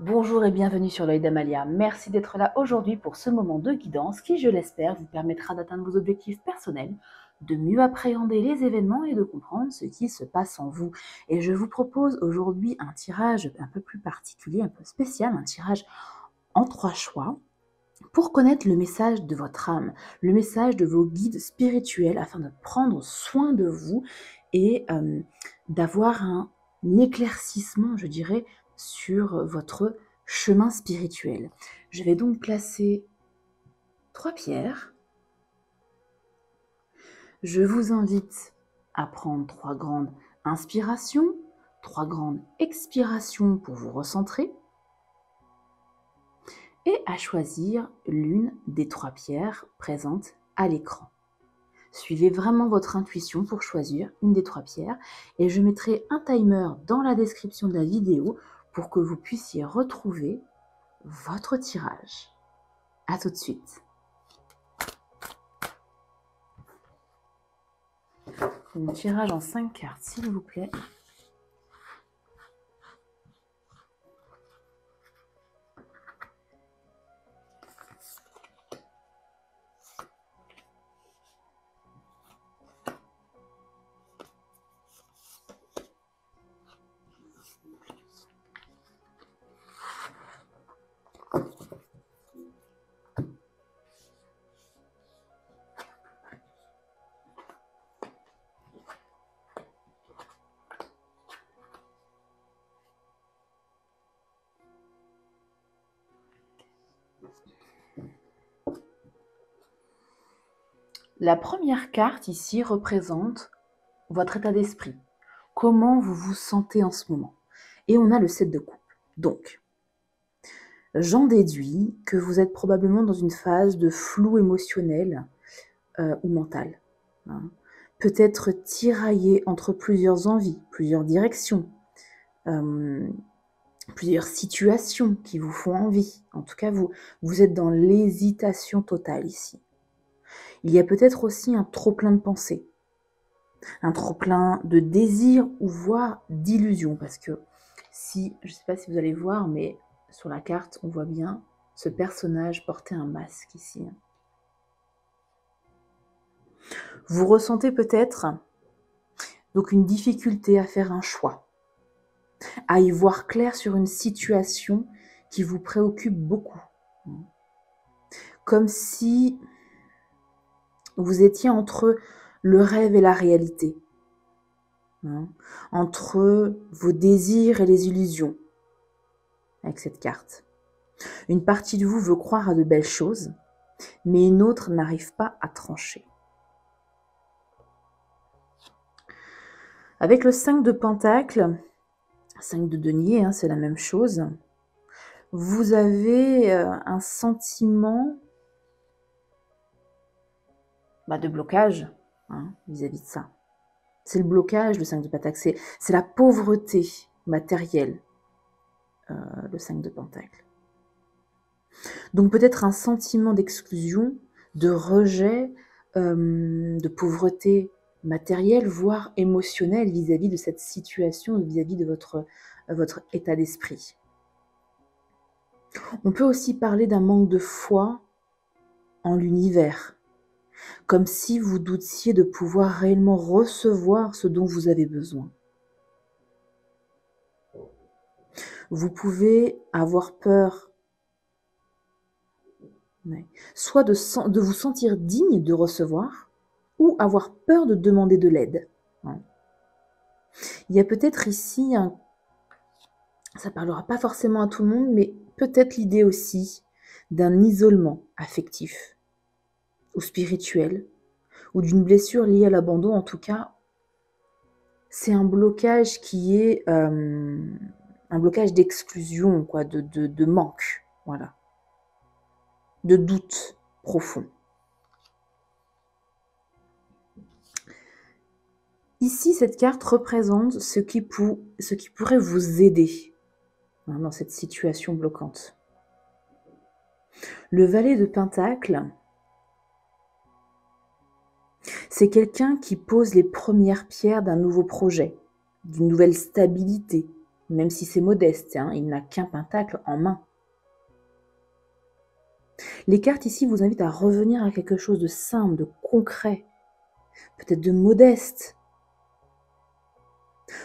Bonjour et bienvenue sur l'œil d'Amalia. Merci d'être là aujourd'hui pour ce moment de guidance qui, je l'espère, vous permettra d'atteindre vos objectifs personnels, de mieux appréhender les événements et de comprendre ce qui se passe en vous. Et je vous propose aujourd'hui un tirage un peu plus particulier, un peu spécial, un tirage en 3 choix pour connaître le message de votre âme, le message de vos guides spirituels afin de prendre soin de vous et d'avoir un éclaircissement, je dirais, sur votre chemin spirituel. Je vais donc placer 3 pierres. Je vous invite à prendre 3 grandes inspirations, 3 grandes expirations pour vous recentrer et à choisir l'une des 3 pierres présentes à l'écran. Suivez vraiment votre intuition pour choisir une des 3 pierres et je mettrai un timer dans la description de la vidéo pour que vous puissiez retrouver votre tirage. À tout de suite. Un tirage en 5 cartes, s'il vous plaît. La première carte ici représente votre état d'esprit. Comment vous vous sentez en ce moment. Et on a le 7 de coupe. Donc, j'en déduis que vous êtes probablement dans une phase de flou émotionnel ou mental. Hein. Peut-être tiraillé entre plusieurs envies, plusieurs directions, plusieurs situations qui vous font envie. En tout cas, vous êtes dans l'hésitation totale ici. Il y a peut-être aussi un trop-plein de pensées, un trop-plein de désirs ou voire d'illusions, parce que si, je ne sais pas si vous allez voir, mais sur la carte, on voit bien ce personnage porter un masque ici. Vous ressentez peut-être donc une difficulté à faire un choix, à y voir clair sur une situation qui vous préoccupe beaucoup. Comme si vous étiez entre le rêve et la réalité, entre vos désirs et les illusions, avec cette carte. Une partie de vous veut croire à de belles choses, mais une autre n'arrive pas à trancher. Avec le 5 de Pentacle, 5 de denier, c'est la même chose, vous avez un sentiment de blocage vis-à-vis de ça. C'est le blocage, le 5 de Pentacle, c'est la pauvreté matérielle, le 5 de Pentacle. Donc peut-être un sentiment d'exclusion, de rejet, de pauvreté matérielle, voire émotionnelle vis-à-vis de cette situation, vis-à-vis de votre état d'esprit. On peut aussi parler d'un manque de foi en l'univers, comme si vous doutiez de pouvoir réellement recevoir ce dont vous avez besoin. Vous pouvez avoir peur, soit de vous sentir digne de recevoir, ou avoir peur de demander de l'aide. Il y a peut-être ici, ça ne parlera pas forcément à tout le monde, mais peut-être l'idée aussi d'un isolement affectif ou spirituel, ou d'une blessure liée à l'abandon. En tout cas, c'est un blocage qui est un blocage d'exclusion, de manque, voilà, de doute profond. Ici, cette carte représente ce qui pourrait vous aider dans cette situation bloquante. Le valet de Pentacle, c'est quelqu'un qui pose les premières pierres d'un nouveau projet, d'une nouvelle stabilité, même si c'est modeste, hein, il n'a qu'un pentacle en main. Les cartes ici vous invitent à revenir à quelque chose de simple, de concret, peut-être de modeste.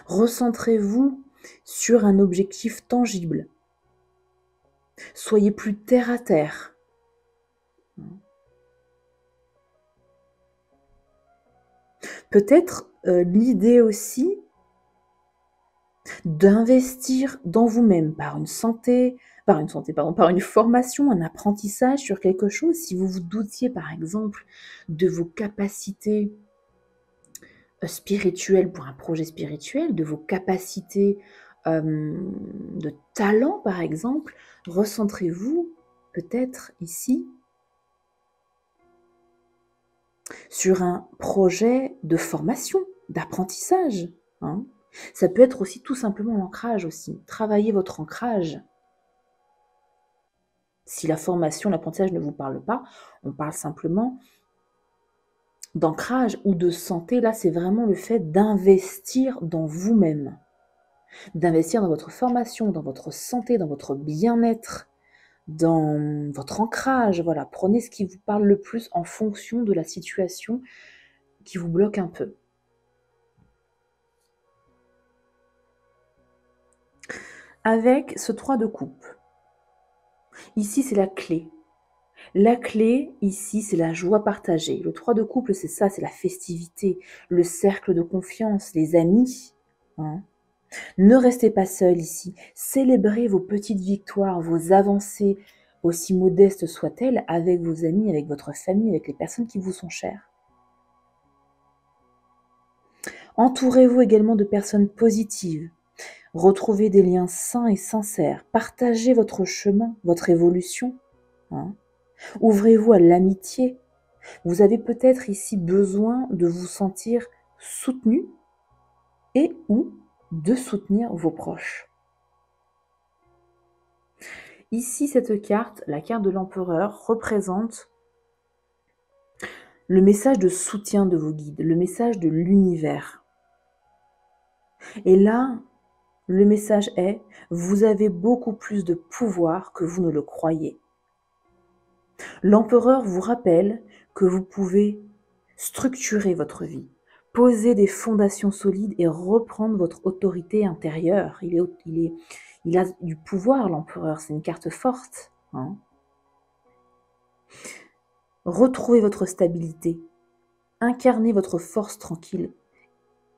Recentrez-vous sur un objectif tangible. Soyez plus terre à terre. Peut-être l'idée aussi d'investir dans vous-même par une formation, un apprentissage sur quelque chose. Si vous vous doutiez par exemple de vos capacités spirituelles pour un projet spirituel, de vos capacités de talent par exemple, recentrez-vous peut-être ici sur un projet de formation, d'apprentissage. Hein. Ça peut être aussi tout simplement l'ancrage aussi. Travaillez votre ancrage. Si la formation, l'apprentissage ne vous parle pas, on parle simplement d'ancrage ou de santé. Là, c'est vraiment le fait d'investir dans vous-même. D'investir dans votre formation, dans votre santé, dans votre bien-être, dans votre ancrage. Voilà, prenez ce qui vous parle le plus en fonction de la situation qui vous bloque un peu. Avec ce 3 de coupe, ici c'est la clé. La clé, ici, c'est la joie partagée. Le 3 de couple, c'est ça, c'est la festivité, le cercle de confiance, les amis. Hein. Ne restez pas seul ici. Célébrez vos petites victoires, vos avancées, aussi modestes soient-elles, avec vos amis, avec votre famille, avec les personnes qui vous sont chères. Entourez-vous également de personnes positives. Retrouvez des liens sains et sincères. Partagez votre chemin, votre évolution. Hein. Ouvrez-vous à l'amitié. Vous avez peut-être ici besoin de vous sentir soutenu et ou de soutenir vos proches. Ici, cette carte, la carte de l'empereur, représente le message de soutien de vos guides, le message de l'univers. Et là, le message est, vous avez beaucoup plus de pouvoir que vous ne le croyez. L'empereur vous rappelle que vous pouvez structurer votre vie, poser des fondations solides et reprendre votre autorité intérieure. Il a du pouvoir, l'empereur, c'est une carte forte. Hein. Retrouvez votre stabilité, incarnez votre force tranquille,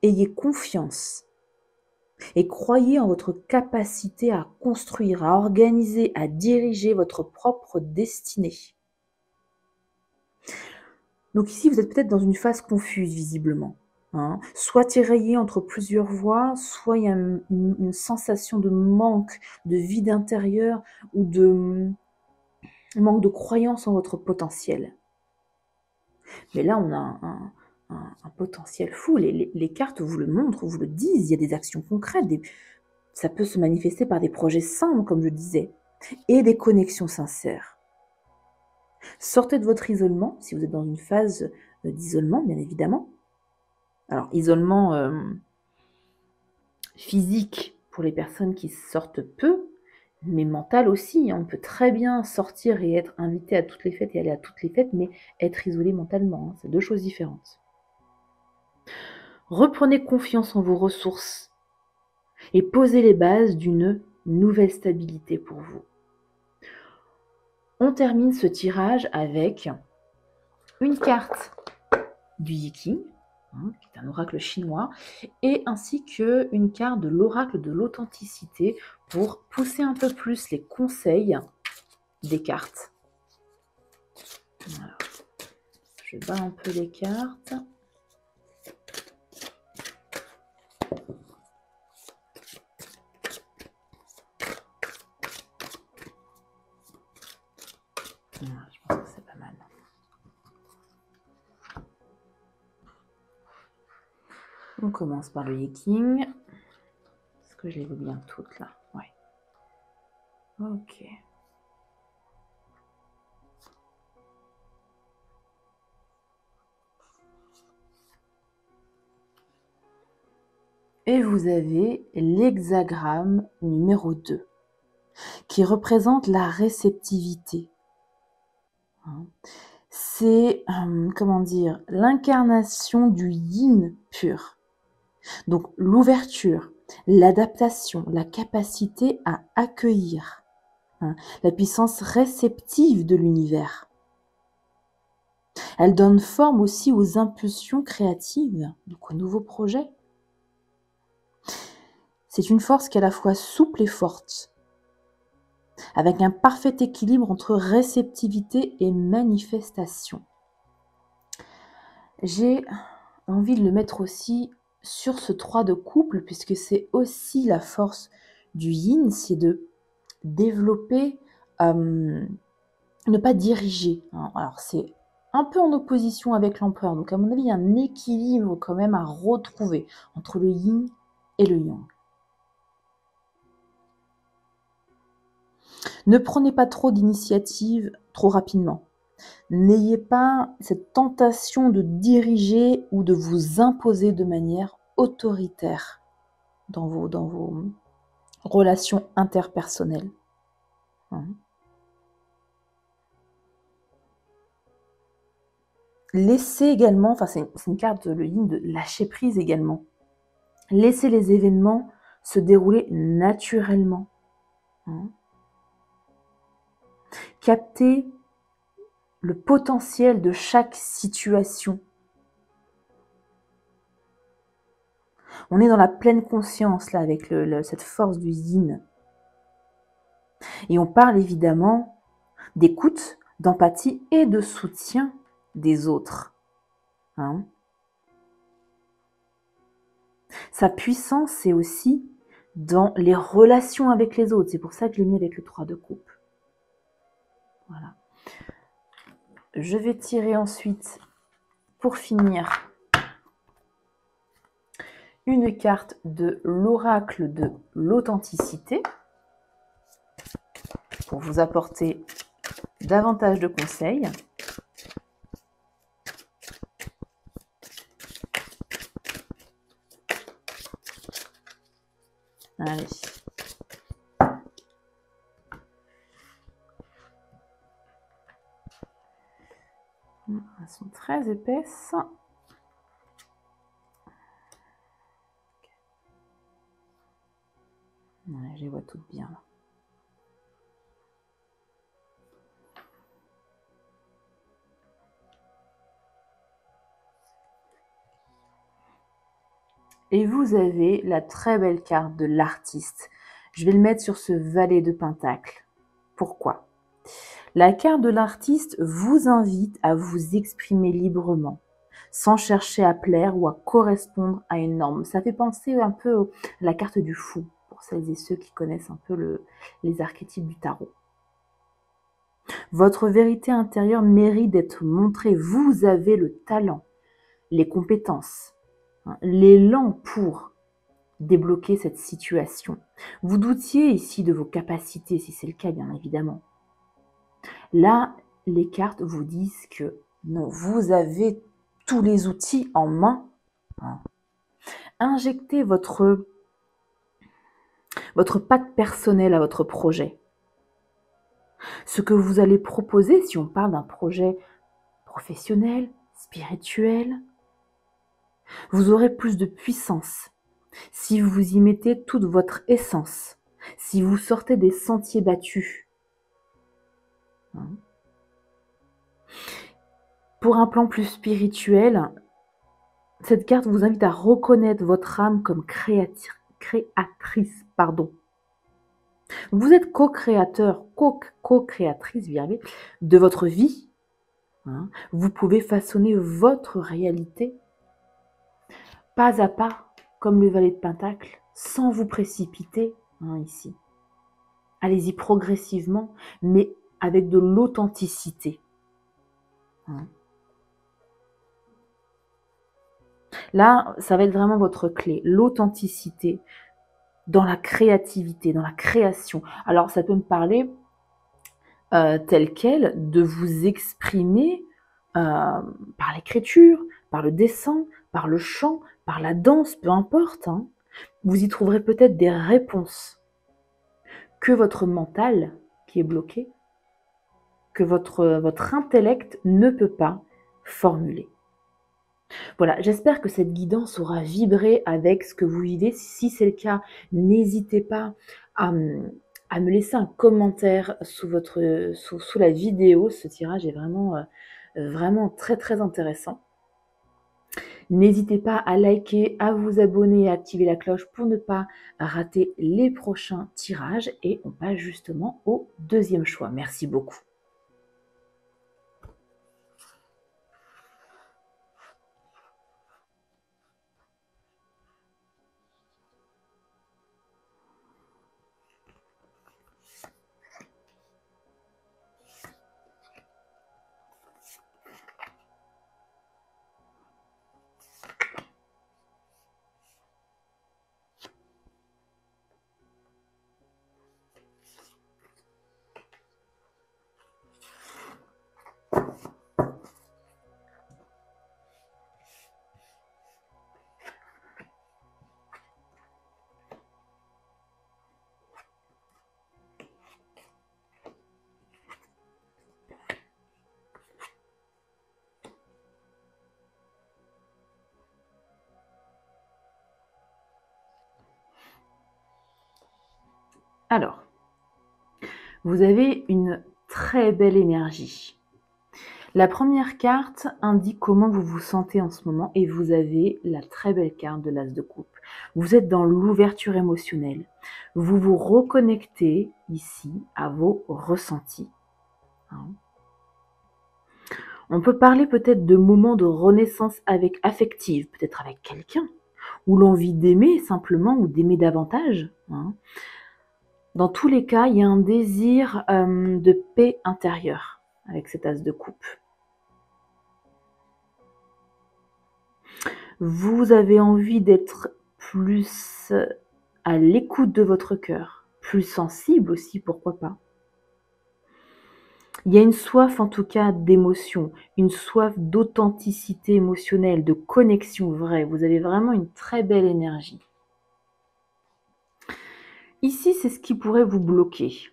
ayez confiance et croyez en votre capacité à construire, à organiser, à diriger votre propre destinée. Donc ici, vous êtes peut-être dans une phase confuse, visiblement. Hein. Soit tiraillé entre plusieurs voies, soit il y a une sensation de manque, de vide intérieur ou de manque de croyance en votre potentiel. Mais là, on a un potentiel fou. Les cartes vous le montrent, vous le disent. Il y a des actions concrètes. Ça peut se manifester par des projets simples, comme je disais, et des connexions sincères. Sortez de votre isolement, si vous êtes dans une phase d'isolement, bien évidemment. Alors, isolement physique pour les personnes qui sortent peu, mais mental aussi. On peut très bien sortir et être invité à toutes les fêtes et aller à toutes les fêtes, mais être isolé mentalement. Hein, c'est deux choses différentes. Reprenez confiance en vos ressources et posez les bases d'une nouvelle stabilité pour vous. On termine ce tirage avec une carte du Yiking, qui est un oracle chinois, et ainsi qu'une carte de l'oracle de l'authenticité pour pousser un peu plus les conseils des cartes. Alors, je bats un peu les cartes. Voilà, je pense que c'est pas mal. On commence par le Yiking. Est-ce que je les vois bien toutes là? Ouais. Ok. Et vous avez l'hexagramme numéro 2, qui représente la réceptivité. C'est, comment dire, l'incarnation du yin pur. Donc l'ouverture, l'adaptation, la capacité à accueillir, la puissance réceptive de l'univers. Elle donne forme aussi aux impulsions créatives, donc aux nouveaux projets. C'est une force qui est à la fois souple et forte, avec un parfait équilibre entre réceptivité et manifestation. J'ai envie de le mettre aussi sur ce 3 de couple, puisque c'est aussi la force du yin, c'est de développer, ne pas diriger. Alors c'est un peu en opposition avec l'empereur, donc à mon avis il y a un équilibre quand même à retrouver entre le yin et le yang. Ne prenez pas trop d'initiatives trop rapidement. N'ayez pas cette tentation de diriger ou de vous imposer de manière autoritaire dans vos relations interpersonnelles. Laissez également, enfin c'est une carte, le yin, de lâcher prise également. Laissez les événements se dérouler naturellement. Captez le potentiel de chaque situation. On est dans la pleine conscience là avec cette force du yin. Et on parle évidemment d'écoute, d'empathie et de soutien des autres. Sa puissance, c'est aussi dans les relations avec les autres. C'est pour ça que je l'ai mis avec le 3 de coupe. Voilà. Je vais tirer ensuite, pour finir, une carte de l'oracle de l'authenticité pour vous apporter davantage de conseils. Allez. Elles sont très épaisses. Ouais, je les vois toutes bien là. Et vous avez la très belle carte de l'artiste. Je vais le mettre sur ce valet de pentacle. Pourquoi ? La carte de l'artiste vous invite à vous exprimer librement, sans chercher à plaire ou à correspondre à une norme. Ça fait penser un peu à la carte du fou, pour celles et ceux qui connaissent un peu les archétypes du tarot. Votre vérité intérieure mérite d'être montrée. Vous avez le talent, les compétences, l'élan pour débloquer cette situation. Vous doutiez ici de vos capacités, si c'est le cas, bien évidemment. Là, les cartes vous disent que non, vous avez tous les outils en main. Injectez votre patte personnelle à votre projet. Ce que vous allez proposer, si on parle d'un projet professionnel, spirituel, vous aurez plus de puissance si vous y mettez toute votre essence, si vous sortez des sentiers battus. Pour un plan plus spirituel, cette carte vous invite à reconnaître votre âme comme créatrice. Vous êtes co-créateur, co-créatrice de votre vie. Vous pouvez façonner votre réalité pas à pas, comme le valet de pentacle, sans vous précipiter ici. Allez-y progressivement, mais avec de l'authenticité. Là, ça va être vraiment votre clé, l'authenticité dans la créativité, dans la création. Alors, ça peut me parler tel quel de vous exprimer par l'écriture, par le dessin, par le chant, par la danse, peu importe. Vous y trouverez peut-être des réponses que votre mental, qui est bloqué, que votre intellect ne peut pas formuler. Voilà, j'espère que cette guidance aura vibré avec ce que vous vivez. Si c'est le cas, n'hésitez pas à, à me laisser un commentaire sous la vidéo. Ce tirage est vraiment très très intéressant. N'hésitez pas à liker, à vous abonner et à activer la cloche pour ne pas rater les prochains tirages. Et on passe justement au deuxième choix. Merci beaucoup. Alors, vous avez une très belle énergie. La première carte indique comment vous vous sentez en ce moment et vous avez la très belle carte de l'As de coupe. Vous êtes dans l'ouverture émotionnelle. Vous vous reconnectez ici à vos ressentis. On peut parler peut-être de moments de renaissance affective, peut-être avec quelqu'un, ou l'envie d'aimer simplement ou d'aimer davantage. Dans tous les cas, il y a un désir de paix intérieure avec cet As de coupe. Vous avez envie d'être plus à l'écoute de votre cœur, plus sensible aussi, pourquoi pas. Il y a une soif en tout cas d'émotion, une soif d'authenticité émotionnelle, de connexion vraie. Vous avez vraiment une très belle énergie. Ici, c'est ce qui pourrait vous bloquer.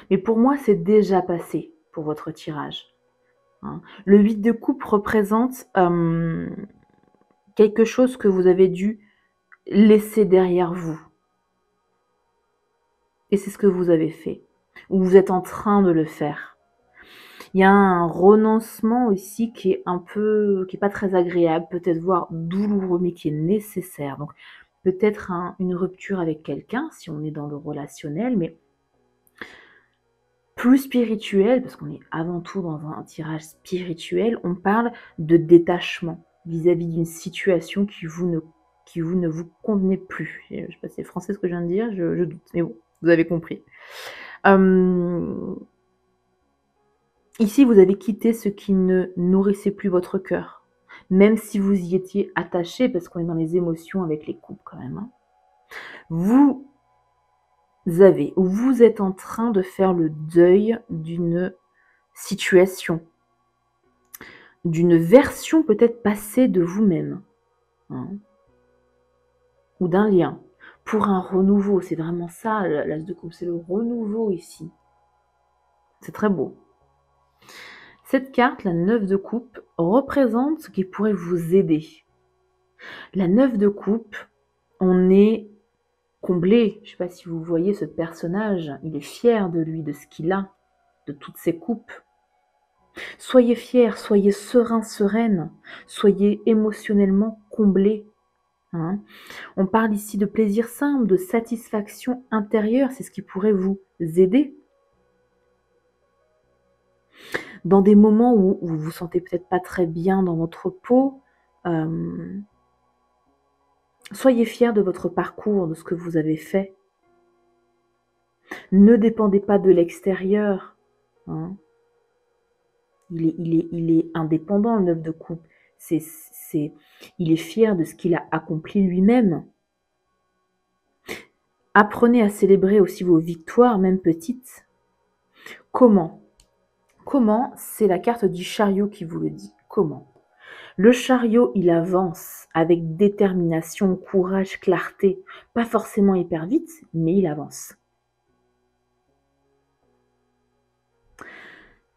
Mais pour moi, c'est déjà passé pour votre tirage. Le 8 de coupe représente quelque chose que vous avez dû laisser derrière vous. Et c'est ce que vous avez fait. Ou vous êtes en train de le faire. Il y a un renoncement aussi qui est pas très agréable, peut-être voire douloureux, mais qui est nécessaire. Donc peut-être une rupture avec quelqu'un, si on est dans le relationnel, mais plus spirituel, parce qu'on est avant tout dans un tirage spirituel, on parle de détachement vis-à-vis d'une situation qui ne vous convenait plus. Je ne sais pas si c'est français ce que je viens de dire, je doute, mais bon, vous avez compris. Ici, vous avez quitté ce qui ne nourrissait plus votre cœur, même si vous y étiez attaché, parce qu'on est dans les émotions avec les couples quand même. Vous êtes en train de faire le deuil d'une situation, d'une version peut-être passée de vous-même, ou d'un lien, pour un renouveau. C'est vraiment ça, l'As de coupe, c'est le renouveau ici. C'est très beau. Cette carte, la 9 de coupe, représente ce qui pourrait vous aider. La 9 de coupe, on est comblé. Je ne sais pas si vous voyez ce personnage, il est fier de lui, de ce qu'il a, de toutes ses coupes. Soyez fiers, soyez serein, sereine, soyez émotionnellement comblés. On parle ici de plaisir simple, de satisfaction intérieure, c'est ce qui pourrait vous aider. Dans des moments où vous vous sentez peut-être pas très bien dans votre peau, soyez fiers de votre parcours, de ce que vous avez fait. Ne dépendez pas de l'extérieur. Il est indépendant, le 9 de coupe. Il est fier de ce qu'il a accompli lui-même. Apprenez à célébrer aussi vos victoires, même petites. Comment ? C'est la carte du chariot qui vous le dit. Comment ? Le chariot, il avance avec détermination, courage, clarté. Pas forcément hyper vite, mais il avance.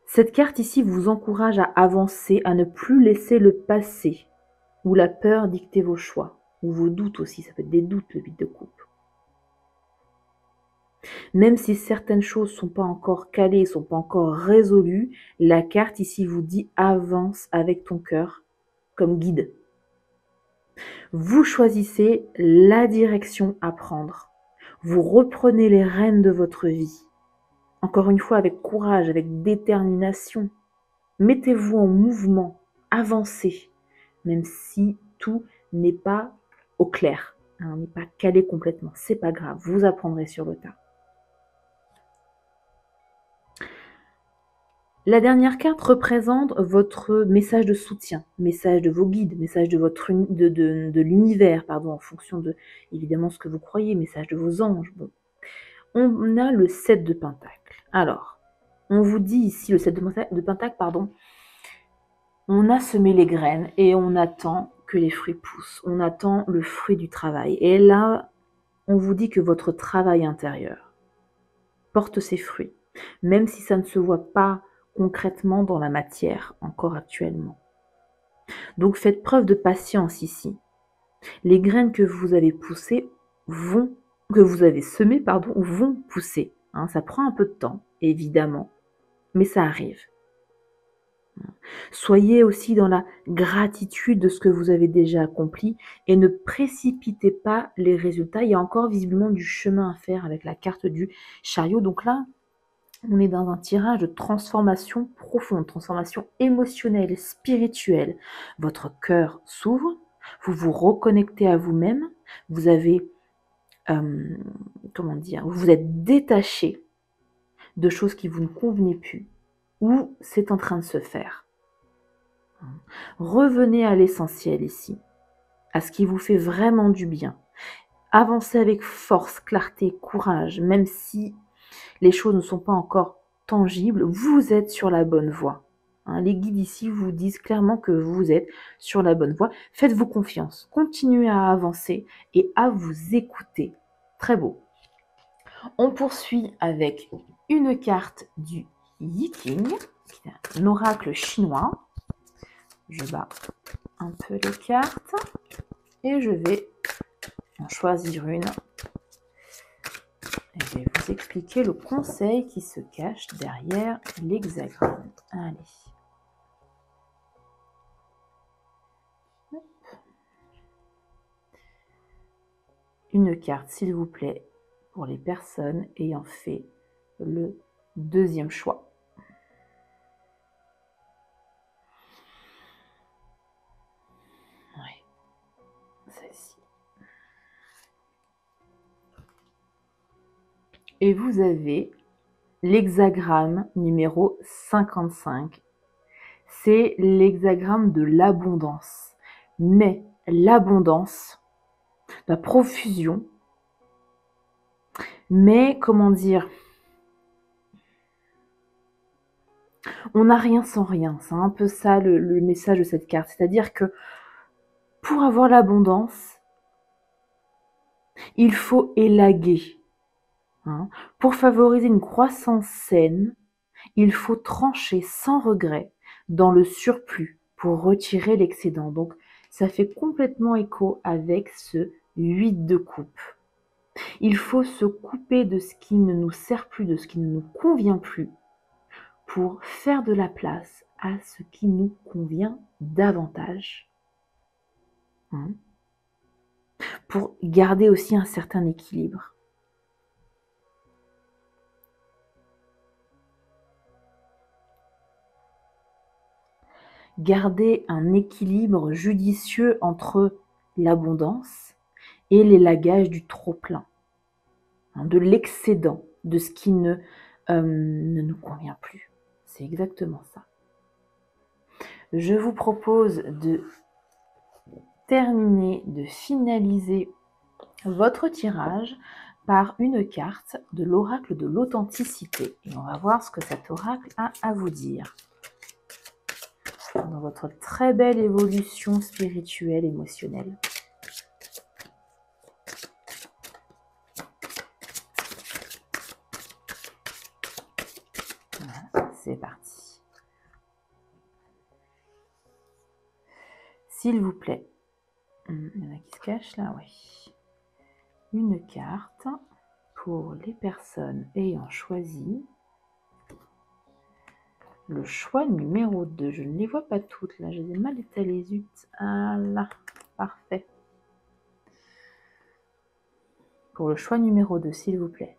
Cette carte ici vous encourage à avancer, à ne plus laisser le passé ou la peur dicter vos choix, ou vos doutes aussi, ça peut être des doutes le 8 de coupe. Même si certaines choses ne sont pas encore calées, ne sont pas encore résolues, la carte ici vous dit avance avec ton cœur comme guide. Vous choisissez la direction à prendre. Vous reprenez les rênes de votre vie. Encore une fois, avec courage, avec détermination. Mettez-vous en mouvement, avancez, même si tout n'est pas au clair, hein, n'est pas calé complètement. C'est pas grave, vous apprendrez sur le tas. La dernière carte représente votre message de soutien, message de vos guides, message de l'univers, pardon, en fonction de, évidemment, ce que vous croyez, message de vos anges. Bon. On a le 7 de Pentacle. Alors, on vous dit ici, le 7 de Pentacle, pardon, on a semé les graines et on attend que les fruits poussent. On attend le fruit du travail. Et là, on vous dit que votre travail intérieur porte ses fruits, même si ça ne se voit pas concrètement dans la matière, encore actuellement. Donc faites preuve de patience ici. Les graines que vous avez poussées que vous avez semées, vont pousser. Hein, ça prend un peu de temps, évidemment, mais ça arrive. Soyez aussi dans la gratitude de ce que vous avez déjà accompli et ne précipitez pas les résultats. Il y a encore visiblement du chemin à faire avec la carte du chariot. Donc là, on est dans un tirage de transformation profonde, transformation émotionnelle, spirituelle. Votre cœur s'ouvre, vous vous reconnectez à vous-même, vous avez, vous êtes détaché de choses qui vous ne convenaient plus, ou c'est en train de se faire. Revenez à l'essentiel ici, à ce qui vous fait vraiment du bien. Avancez avec force, clarté, courage, même si les choses ne sont pas encore tangibles, vous êtes sur la bonne voie. Hein, les guides ici vous disent clairement que vous êtes sur la bonne voie. Faites-vous confiance, continuez à avancer et à vous écouter. Très beau. On poursuit avec une carte du Yiking, qui est un oracle chinois. Je bats un peu les cartes et je vais en choisir une. Et je vais vous expliquer le conseil qui se cache derrière l'hexagramme. Allez. Hop. Une carte, s'il vous plaît, pour les personnes ayant fait le deuxième choix. Ouais, celle-ci. Et vous avez l'hexagramme numéro 55. C'est l'hexagramme de l'abondance. Mais l'abondance, la profusion, mais comment dire, on n'a rien sans rien. C'est un peu ça le message de cette carte. C'est-à-dire que pour avoir l'abondance, il faut élaguer. Hein. Pour favoriser une croissance saine, il faut trancher sans regret dans le surplus pour retirer l'excédent. Donc, ça fait complètement écho avec ce 8 de coupe. Il faut se couper de ce qui ne nous sert plus, de ce qui ne nous convient plus, pour faire de la place à ce qui nous convient davantage. Hein. Pour garder aussi un certain équilibre. Garder un équilibre judicieux entre l'abondance et l'élagage du trop-plein, hein, de l'excédent, de ce qui ne nous convient plus. C'est exactement ça. Je vous propose de terminer, de finaliser votre tirage par une carte de l'oracle de l'authenticité. Et on va voir ce que cet oracle a à vous dire. dans votre très belle évolution spirituelle, émotionnelle. Voilà, c'est parti. S'il vous plaît. Il y en a qui se cachent là, oui. Une carte pour les personnes ayant choisi le choix numéro 2. Je ne les vois pas toutes là, je les ai mal étalées, zut. Ah là, parfait. Pour le choix numéro 2, s'il vous plaît.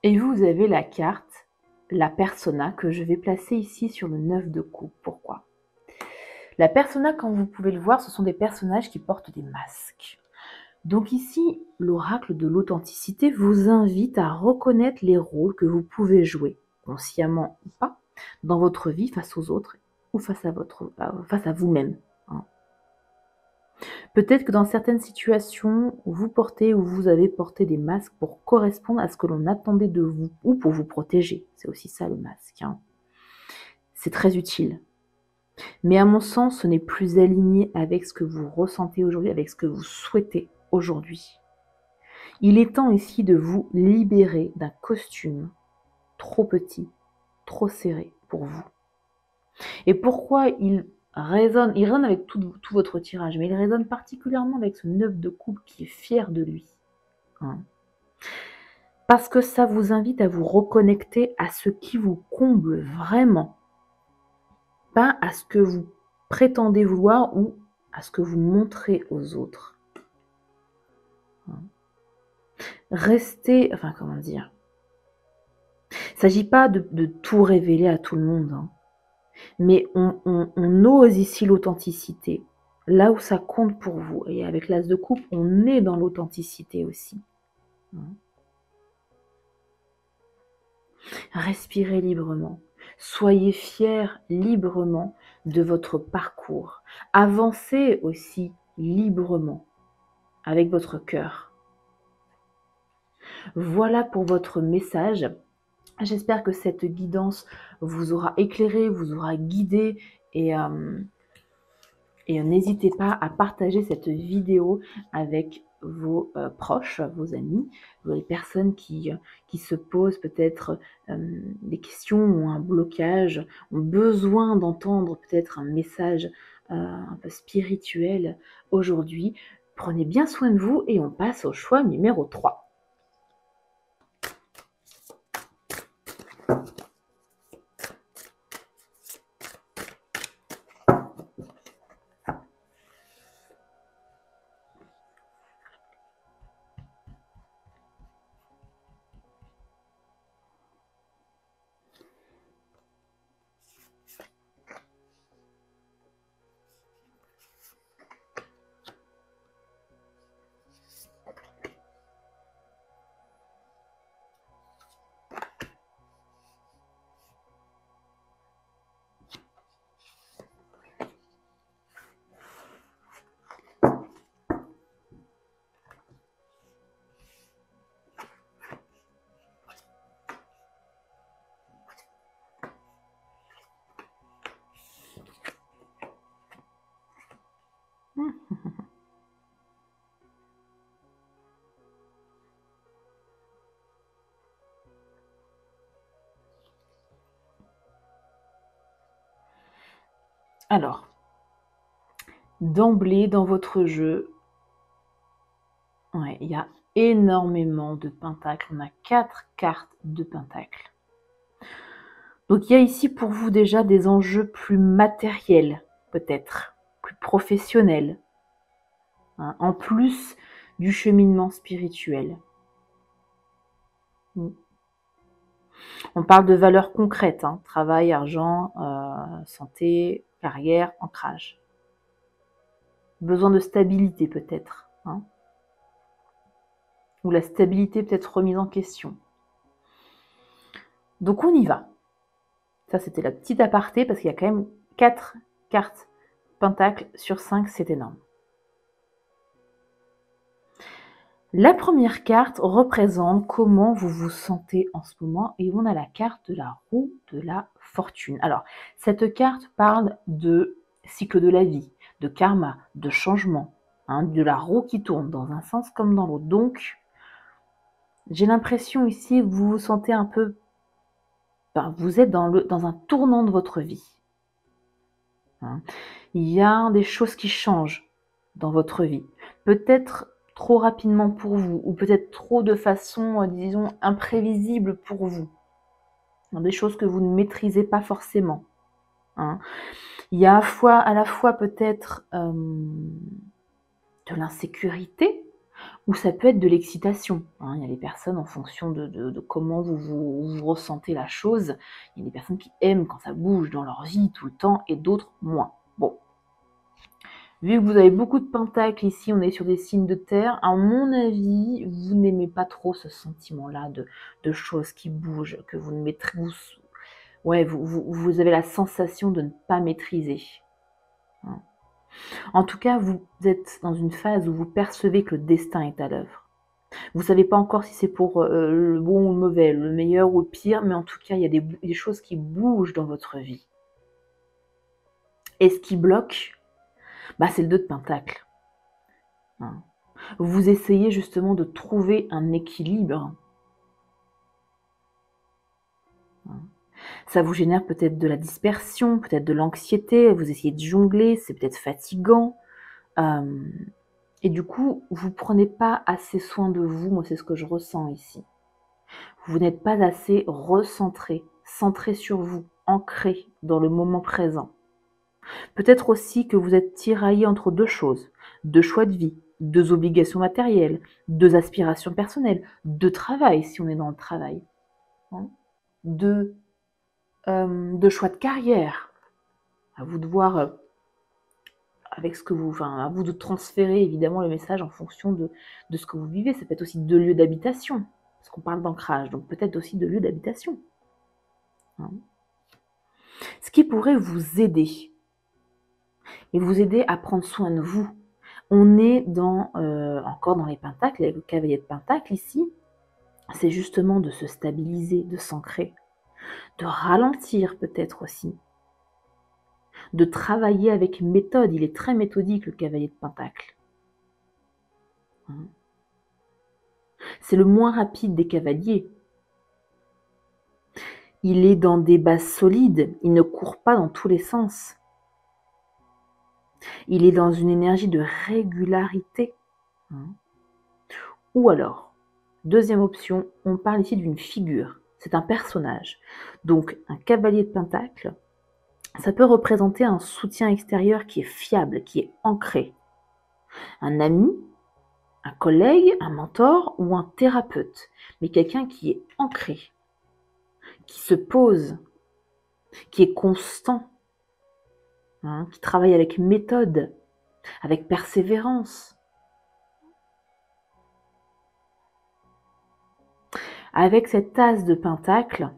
Et vous avez la carte, la persona, que je vais placer ici sur le 9 de coupe. Pourquoi? La persona, comme vous pouvez le voir, ce sont des personnages qui portent des masques. Donc ici, l'oracle de l'authenticité vous invite à reconnaître les rôles que vous pouvez jouer, consciemment ou pas, dans votre vie face aux autres ou face à vous-même. Peut-être que dans certaines situations, vous portez ou vous avez porté des masques pour correspondre à ce que l'on attendait de vous ou pour vous protéger. C'est aussi ça le masque. C'est très utile. Mais à mon sens, ce n'est plus aligné avec ce que vous ressentez aujourd'hui, avec ce que vous souhaitez aujourd'hui. Il est temps ici de vous libérer d'un costume trop petit, trop serré pour vous. Et pourquoi il résonne avec tout votre tirage, mais il résonne particulièrement avec ce 9 de coupe qui est fier de lui. Parce que ça vous invite à vous reconnecter à ce qui vous comble vraiment, pas à ce que vous prétendez vouloir ou à ce que vous montrez aux autres. Restez, comment dire, il ne s'agit pas de tout révéler à tout le monde, mais on ose ici l'authenticité, là où ça compte pour vous. Et avec l'as de coupe, on est dans l'authenticité aussi. Respirez librement. Soyez fiers librement de votre parcours. Avancez aussi librement avec votre cœur. Voilà pour votre message. J'espère que cette guidance vous aura éclairé, vous aura guidé et n'hésitez pas à partager cette vidéo avec vos proches, vos amis, les personnes qui se posent peut-être des questions ou un blocage, ont besoin d'entendre peut-être un message un peu spirituel aujourd'hui. Prenez bien soin de vous et on passe au choix numéro 3. Alors, d'emblée dans votre jeu, il y a énormément de pentacles. On a 4 cartes de pentacles. Donc il y a ici pour vous déjà des enjeux plus matériels, peut-être, plus professionnels, en plus du cheminement spirituel. On parle de valeurs concrètes, travail, argent, santé, carrière, ancrage. Besoin de stabilité peut-être, ou la stabilité peut-être remise en question. Donc on y va. Ça c'était la petite aparté parce qu'il y a quand même 4 cartes pentacles sur 5, c'est énorme. La première carte représente comment vous vous sentez en ce moment et on a la carte de la roue de la fortune. Alors, cette carte parle de cycle de la vie, de karma, de changement, hein, de la roue qui tourne dans un sens comme dans l'autre. Donc, j'ai l'impression ici que vous vous sentez un peu... vous êtes dans un tournant de votre vie. Hein. Il y a des choses qui changent dans votre vie. Peut-être trop rapidement pour vous, ou peut-être trop de façon, disons, imprévisible pour vous. Des choses que vous ne maîtrisez pas forcément. Hein. Il y a à la fois peut-être de l'insécurité, ou ça peut être de l'excitation. Hein. Il y a des personnes, en fonction de comment vous ressentez la chose, il y a des personnes qui aiment quand ça bouge dans leur vie tout le temps, et d'autres moins. Bon. Vu que vous avez beaucoup de pentacles ici, on est sur des signes de terre, à mon avis, vous n'aimez pas trop ce sentiment-là de choses qui bougent, que vous ne maîtrisez. Ouais, vous avez la sensation de ne pas maîtriser. En tout cas, vous êtes dans une phase où vous percevez que le destin est à l'œuvre. Vous ne savez pas encore si c'est pour le bon ou le mauvais, le meilleur ou le pire, mais en tout cas, il y a des choses qui bougent dans votre vie. Et ce qui bloque, c'est le 2 de Pentacles. Hein. Vous essayez justement de trouver un équilibre. Hein. Ça vous génère peut-être de la dispersion, peut-être de l'anxiété, vous essayez de jongler, c'est peut-être fatigant. Et du coup, vous ne prenez pas assez soin de vous, moi c'est ce que je ressens ici. Vous n'êtes pas assez recentré, centré sur vous, ancré dans le moment présent. Peut-être aussi que vous êtes tiraillé entre 2 choses, 2 choix de vie, 2 obligations matérielles, 2 aspirations personnelles, 2 travail si on est dans le travail, hein, 2 choix de carrière. À vous de voir avec ce que à vous de transférer évidemment le message en fonction de ce que vous vivez. Ça peut être aussi 2 lieux d'habitation, parce qu'on parle d'ancrage, donc peut-être aussi 2 lieux d'habitation. Hein. Ce qui pourrait vous aider, et vous aider à prendre soin de vous. On est encore dans les pentacles, avec le cavalier de pentacles ici, c'est justement de se stabiliser, de s'ancrer, de ralentir peut-être aussi, de travailler avec méthode. Il est très méthodique, le cavalier de pentacles. C'est le moins rapide des cavaliers. Il est dans des bases solides, il ne court pas dans tous les sens. Il est dans une énergie de régularité. Ou alors, deuxième option, on parle ici d'une figure. C'est un personnage. Donc, un cavalier de pentacles, ça peut représenter un soutien extérieur qui est fiable, qui est ancré. Un ami, un collègue, un mentor ou un thérapeute. Mais quelqu'un qui est ancré, qui se pose, qui est constant, qui travaille avec méthode, avec persévérance. Avec cette as de pentacle,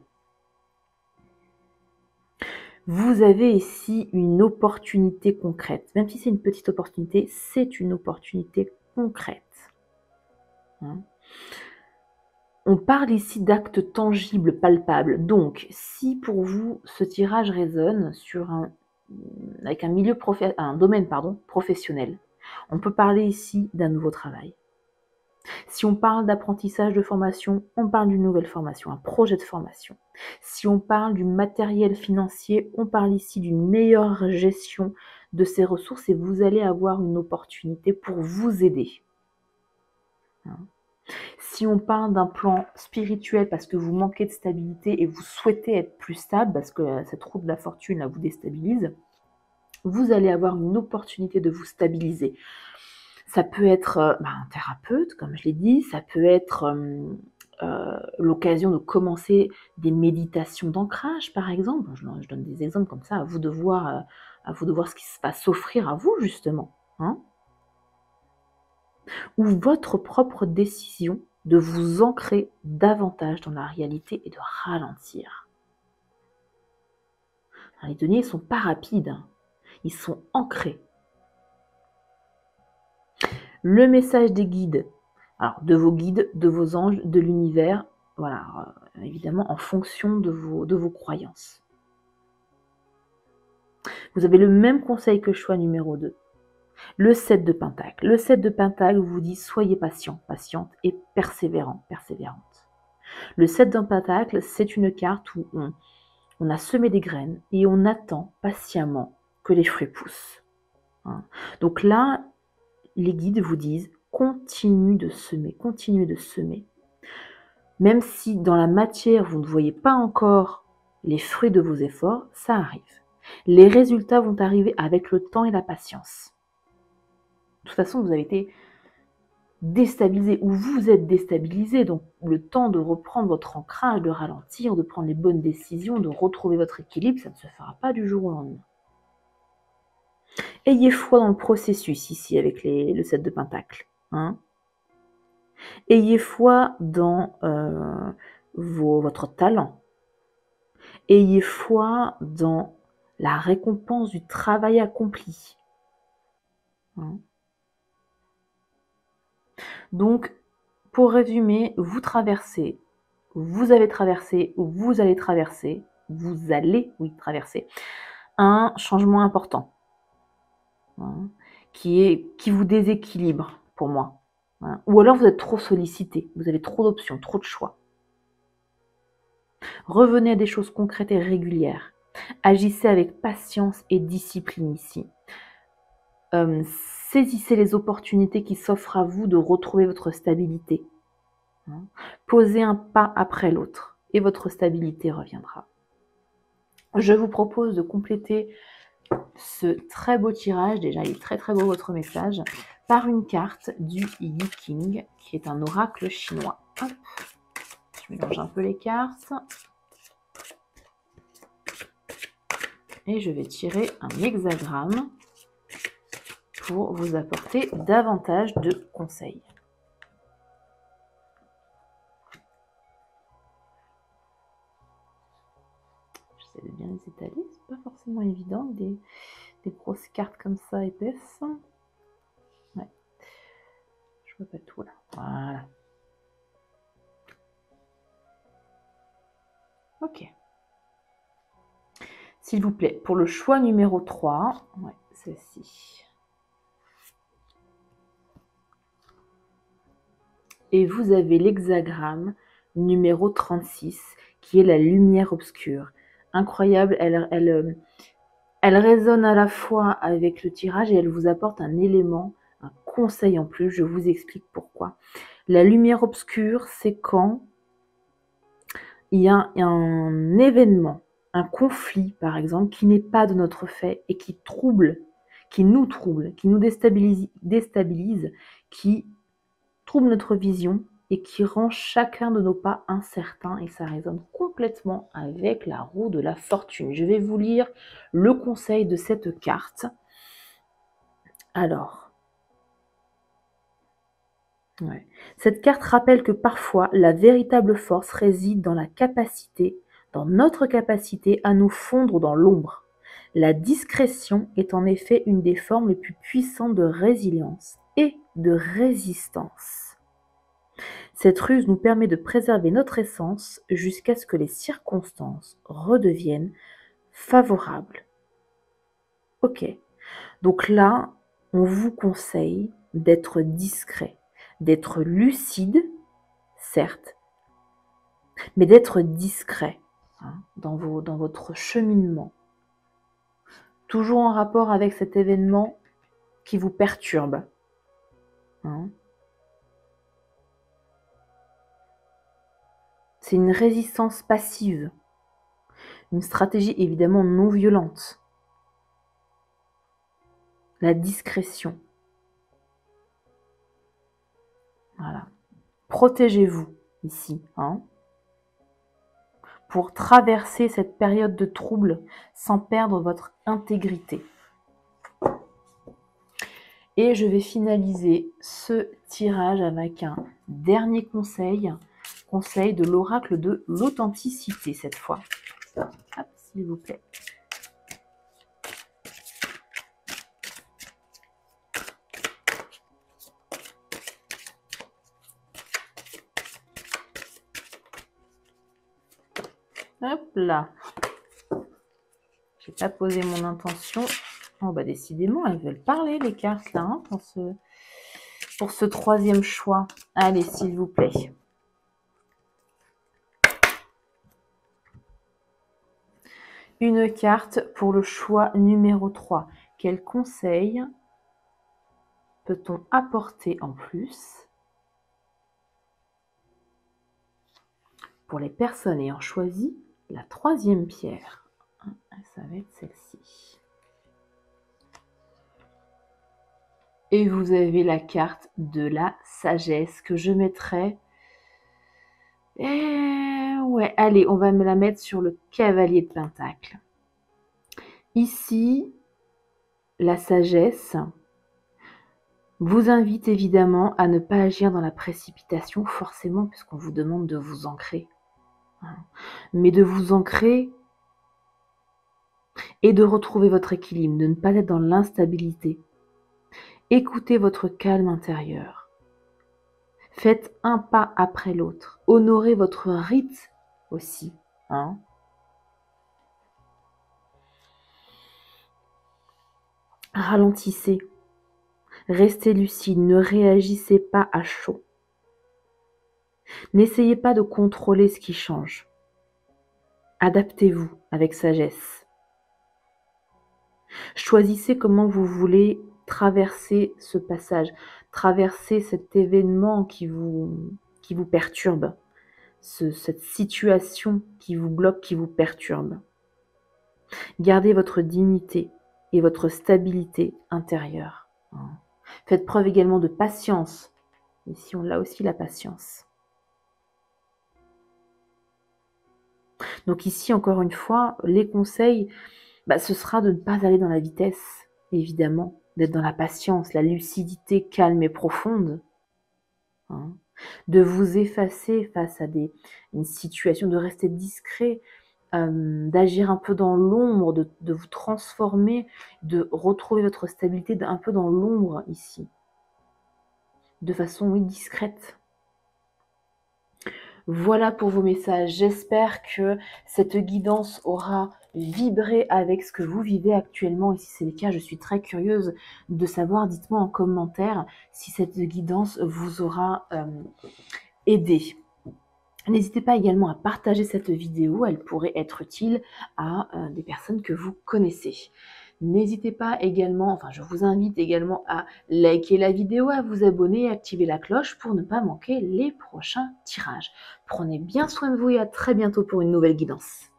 vous avez ici une opportunité concrète. Même si c'est une petite opportunité, c'est une opportunité concrète. On parle ici d'actes tangibles, palpables. Donc, si pour vous, ce tirage résonne avec un domaine professionnel, on peut parler ici d'un nouveau travail. Si on parle d'apprentissage de formation, on parle d'une nouvelle formation, un projet de formation. Si on parle du matériel financier, on parle ici d'une meilleure gestion de ces ressources et vous allez avoir une opportunité pour vous aider. Si on parle d'un plan spirituel parce que vous manquez de stabilité et vous souhaitez être plus stable parce que cette roue de la fortune là, vous déstabilise, vous allez avoir une opportunité de vous stabiliser. Ça peut être un thérapeute, comme je l'ai dit, ça peut être l'occasion de commencer des méditations d'ancrage, par exemple. Je donne des exemples comme ça, à vous de voir ce qui va s'offrir à vous, justement. Ou votre propre décision de vous ancrer davantage dans la réalité et de ralentir. Alors, les deniers ne sont pas rapides, ils sont ancrés. Le message des guides, Alors, de vos guides, de vos anges, de l'univers, voilà, évidemment en fonction de vos croyances. Vous avez le même conseil que le choix numéro 2. Le 7 de Pentacle. Le 7 de Pentacle vous dit soyez patient, patiente et persévérant, persévérante. Le 7 de Pentacle, c'est une carte où on a semé des graines et on attend patiemment que les fruits poussent. Donc là, les guides vous disent continue de semer, continuez de semer. Même si dans la matière, vous ne voyez pas encore les fruits de vos efforts, ça arrive. Les résultats vont arriver avec le temps et la patience. De toute façon, vous avez été déstabilisé ou vous êtes déstabilisé, donc le temps de reprendre votre ancrage, de ralentir, de prendre les bonnes décisions, de retrouver votre équilibre, ça ne se fera pas du jour au lendemain. Ayez foi dans le processus ici avec le 7 de Pentacle. Ayez foi dans votre talent. Ayez foi dans la récompense du travail accompli. Donc, pour résumer, vous avez traversé, ou vous allez traverser, traverser un changement important qui vous déséquilibre pour moi. Ou alors vous êtes trop sollicité, vous avez trop d'options, trop de choix. Revenez à des choses concrètes et régulières. Agissez avec patience et discipline ici. Saisissez les opportunités qui s'offrent à vous de retrouver votre stabilité. Posez un pas après l'autre et votre stabilité reviendra. Je vous propose de compléter ce très beau tirage, déjà il est très très beau votre message, par une carte du Yi King, qui est un oracle chinois. Hop. Je mélange un peu les cartes. Et je vais tirer un hexagramme pour vous apporter davantage de conseils. J'essaie de bien les étaler, c'est pas forcément évident, des grosses cartes comme ça épaisses. Ouais. Je vois pas tout là. Voilà. Ok. S'il vous plaît, pour le choix numéro 3, ouais, celle-ci. Et vous avez l'hexagramme numéro 36, qui est la lumière obscure. Incroyable, elle résonne à la fois avec le tirage et elle vous apporte un élément, un conseil en plus. Je vous explique pourquoi. La lumière obscure, c'est quand il y a un événement, un conflit par exemple, qui n'est pas de notre fait et qui nous trouble, qui nous déstabilise, qui trouble notre vision et qui rend chacun de nos pas incertain, et ça résonne complètement avec la roue de la fortune. Je vais vous lire le conseil de cette carte. Alors, cette carte rappelle que parfois la véritable force réside dans notre capacité à nous fondre dans l'ombre. La discrétion est en effet une des formes les plus puissantes de résilience et de résistance. Cette ruse nous permet de préserver notre essence jusqu'à ce que les circonstances redeviennent favorables. Ok, donc là, on vous conseille d'être discret, d'être lucide, certes, mais d'être discret dans votre cheminement. Toujours en rapport avec cet événement qui vous perturbe. C'est une résistance passive, une stratégie évidemment non violente. La discrétion. Voilà. Protégez-vous ici, pour traverser cette période de trouble sans perdre votre intégrité. Et je vais finaliser ce tirage avec un dernier conseil de l'oracle de l'authenticité cette fois. Hop, s'il vous plaît. Hop là. J'ai pas posé mon intention. Oh bah décidément, elles veulent parler les cartes là, hein, pour ce troisième choix. Allez, s'il vous plaît. Une carte pour le choix numéro 3. Quel conseil peut-on apporter en plus pour les personnes ayant choisi la troisième pierre? Ça va être celle-ci. Et vous avez la carte de la sagesse que je mettrai. Ouais, allez, on va me la mettre sur le cavalier de Pentacle. Ici, la sagesse vous invite évidemment à ne pas agir dans la précipitation, forcément, puisqu'on vous demande de vous ancrer. Mais de vous ancrer et de retrouver votre équilibre, de ne pas être dans l'instabilité. Écoutez votre calme intérieur. Faites un pas après l'autre. Honorez votre rite aussi. Ralentissez. Restez lucide. Ne réagissez pas à chaud. N'essayez pas de contrôler ce qui change. Adaptez-vous avec sagesse. Choisissez comment vous voulez traverser ce passage, traverser cet événement qui vous perturbe, cette situation qui vous bloque, qui vous perturbe. Gardez votre dignité et votre stabilité intérieure. Faites preuve également de patience. Ici, on a aussi la patience. Donc ici, encore une fois, les conseils, ce sera de ne pas aller dans la vitesse, évidemment, d'être dans la patience, la lucidité calme et profonde, de vous effacer face à une situation, de rester discret, d'agir un peu dans l'ombre, de vous transformer, de retrouver votre stabilité un peu dans l'ombre ici, de façon discrète. Voilà pour vos messages. J'espère que cette guidance aura vibré avec ce que vous vivez actuellement. Et si c'est le cas, je suis très curieuse de savoir. Dites-moi en commentaire si cette guidance vous aura aidé. N'hésitez pas également à partager cette vidéo. Elle pourrait être utile à des personnes que vous connaissez. N'hésitez pas également, je vous invite également à liker la vidéo, à vous abonner et activer la cloche pour ne pas manquer les prochains tirages. Prenez bien soin de vous et à très bientôt pour une nouvelle guidance.